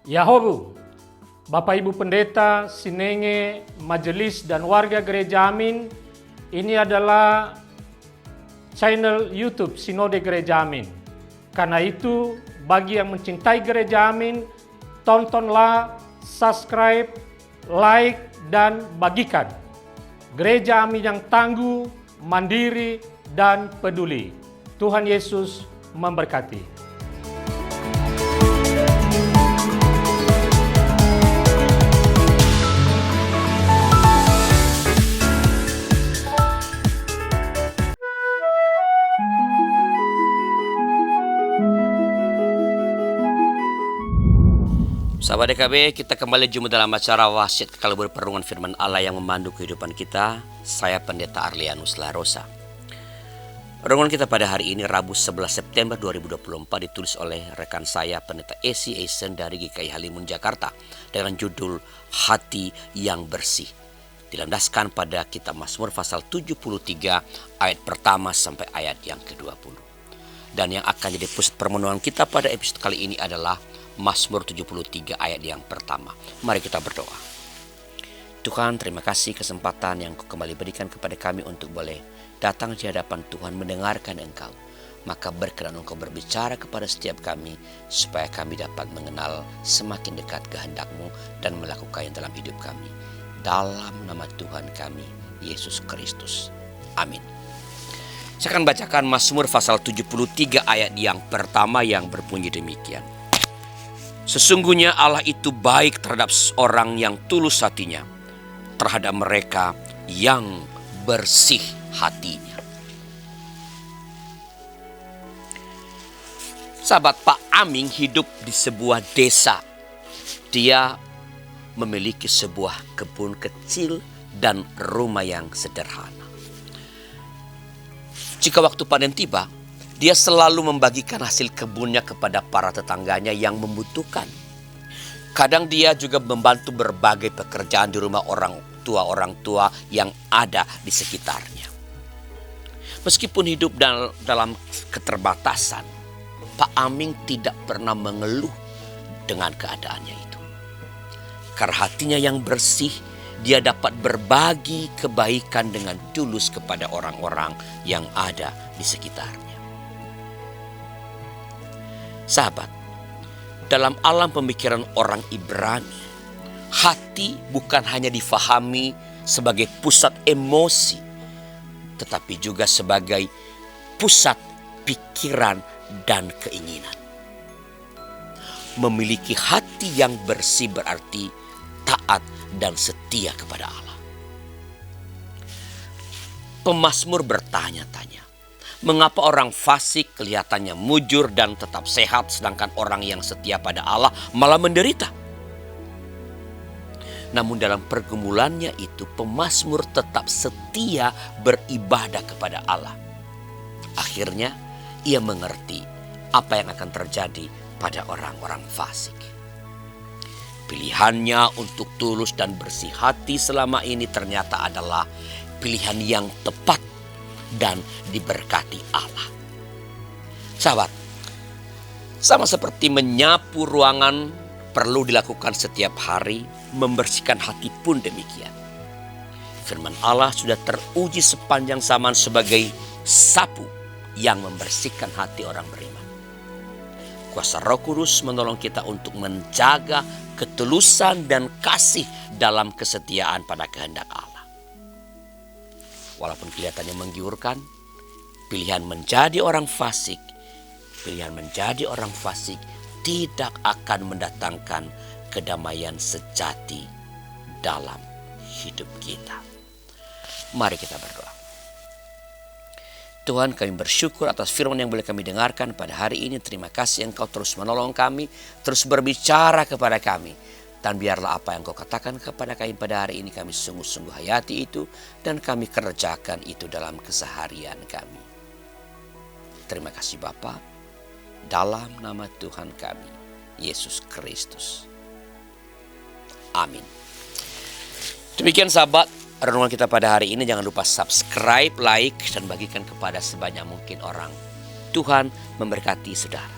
Yahobu, Bapak Ibu Pendeta, Sinenge, Majelis dan warga Gereja Amin, ini adalah channel YouTube Sinode Gereja Amin. Karena itu, bagi yang mencintai Gereja Amin, tontonlah, subscribe, like, dan bagikan. Gereja Amin yang tangguh, mandiri, dan peduli. Tuhan Yesus memberkati. Sahabat DKB, kita kembali jumpa dalam acara wasiat kekal berperungan firman Allah yang memandu kehidupan kita. Saya Pendeta Arlianus Larosa. Renungan kita pada hari ini Rabu 11 September 2024 ditulis oleh rekan saya Pendeta Esi Eisen dari GKI Halimun Jakarta dengan judul Hati yang Bersih. Dilandaskan pada kitab Mazmur pasal 73 ayat pertama sampai ayat yang ke-20. Dan yang akan jadi pusat permenungan kita pada episode kali ini adalah Mazmur 73 ayat yang pertama. Mari kita berdoa. Tuhan, terima kasih kesempatan yang Kau kembali berikan kepada kami untuk boleh datang di hadapan Tuhan mendengarkan Engkau. Maka berkenan Engkau berbicara kepada setiap kami supaya kami dapat mengenal semakin dekat kehendak-Mu dan melakukannya dalam hidup kami. Dalam nama Tuhan kami, Yesus Kristus. Amin. Saya akan bacakan Mazmur pasal 73 ayat yang pertama yang berbunyi demikian. Sesungguhnya Allah itu baik terhadap orang yang tulus hatinya, terhadap mereka yang bersih hatinya. Sahabat, Pak Aming hidup di sebuah desa. Dia memiliki sebuah kebun kecil dan rumah yang sederhana. Jika waktu panen tiba, dia selalu membagikan hasil kebunnya kepada para tetangganya yang membutuhkan. Kadang dia juga membantu berbagai pekerjaan di rumah orang tua yang ada di sekitarnya. Meskipun hidup dalam keterbatasan, Pak Aming tidak pernah mengeluh dengan keadaannya itu. Karena hatinya yang bersih, dia dapat berbagi kebaikan dengan tulus kepada orang-orang yang ada di sekitarnya. Sahabat, dalam alam pemikiran orang Ibrani, hati bukan hanya difahami sebagai pusat emosi, tetapi juga sebagai pusat pikiran dan keinginan. Memiliki hati yang bersih berarti taat dan setia kepada Allah. Pemazmur bertanya-tanya, mengapa orang fasik kelihatannya mujur dan tetap sehat, sedangkan orang yang setia pada Allah malah menderita? Namun dalam pergumulannya itu, pemazmur tetap setia beribadah kepada Allah. Akhirnya ia mengerti apa yang akan terjadi pada orang-orang fasik. Pilihannya untuk tulus dan bersih hati selama ini ternyata adalah pilihan yang tepat dan diberkati Allah. Sahabat, sama seperti menyapu ruangan perlu dilakukan setiap hari, membersihkan hati pun demikian. Firman Allah sudah teruji sepanjang zaman sebagai sapu yang membersihkan hati orang beriman. Kuasa Roh Kudus menolong kita untuk menjaga ketulusan dan kasih dalam kesetiaan pada kehendak Allah. Walaupun kelihatannya menggiurkan, pilihan menjadi orang fasik tidak akan mendatangkan kedamaian sejati dalam hidup kita. Mari kita berdoa. Tuhan, kami bersyukur atas firman yang boleh kami dengarkan pada hari ini. Terima kasih Engkau terus menolong kami, terus berbicara kepada kami. Dan biarlah apa yang Kau katakan kepada kami pada hari ini kami sungguh-sungguh hayati itu dan kami kerjakan itu dalam keseharian kami. Terima kasih Bapa, dalam nama Tuhan kami, Yesus Kristus. Amin. Demikian sahabat, renungan kita pada hari ini. Jangan lupa subscribe, like, dan bagikan kepada sebanyak mungkin orang. Tuhan memberkati saudara.